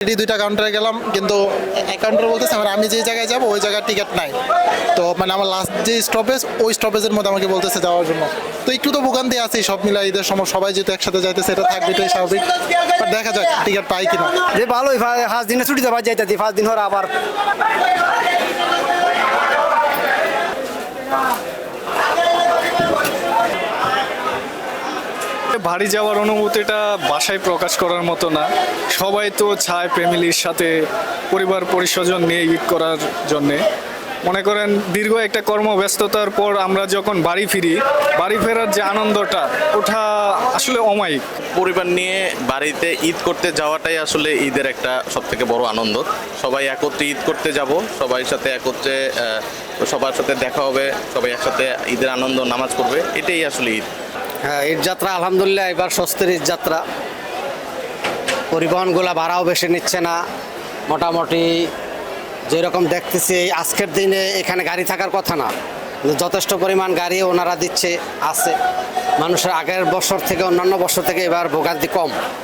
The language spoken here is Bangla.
দুইটা কাউন্টারে গেলাম, কিন্তু এক কাউন্টার বলতেছে আমি যে জায়গায় যাবো ওই জায়গার টিকিট নাই। তো মানে আমার লাস্ট যে স্টপেজ, ওই স্টপেজের মধ্যে আমাকে বলতেছে যাওয়ার জন্য। তো একটু তো ভোগান্তি আছে, সব মিলাই ঈদের সময় সবাই যেহেতু একসাথে যাইতেছে, এটা থাকবে, এটাই স্বাভাবিক। বাট দেখা যাক টিকিট পাই কিনা। যে ভালোই 5 দিনে ছুটি দেওয়া যাইতে 5 দিন হওয়ার আবার বাড়ি যাওয়ার অনুভূতিটা বাসায় প্রকাশ করার মতো না। সবাই তো চায় ফ্যামিলির সাথে পরিবার পরিস্বজন নিয়ে ঈদ করার জন্যে। মনে করেন দীর্ঘ একটা কর্মব্যস্ততার পর আমরা যখন বাড়ি ফিরি, বাড়ি ফেরার যে আনন্দটা, ওটা আসলে অমায়িক। পরিবার নিয়ে বাড়িতে ঈদ করতে যাওয়াটাই আসলে ঈদের একটা সবথেকে বড় আনন্দ। সবাই একত্রে ঈদ করতে যাব, সবার সাথে একত্রে সবার সাথে দেখা হবে, সবাই একসাথে ঈদের আনন্দ নামাজ পড়বে, এটাই আসলে ঈদ। হ্যাঁ, ঈদ যাত্রা আলহামদুলিল্লাহ এবার স্বস্তির ঈদ যাত্রা। পরিবহনগুলো ভাড়াও বেশি নিচ্ছে না। মোটামুটি যেরকম দেখতেছি আজকের দিনে এখানে গাড়ি থাকার কথা না, কিন্তু যথেষ্ট পরিমাণ গাড়ি ওনারা দিচ্ছে, আছে। মানুষের আগের বছর থেকে, অন্যান্য বছর থেকে এবার ভোগান্তি কম।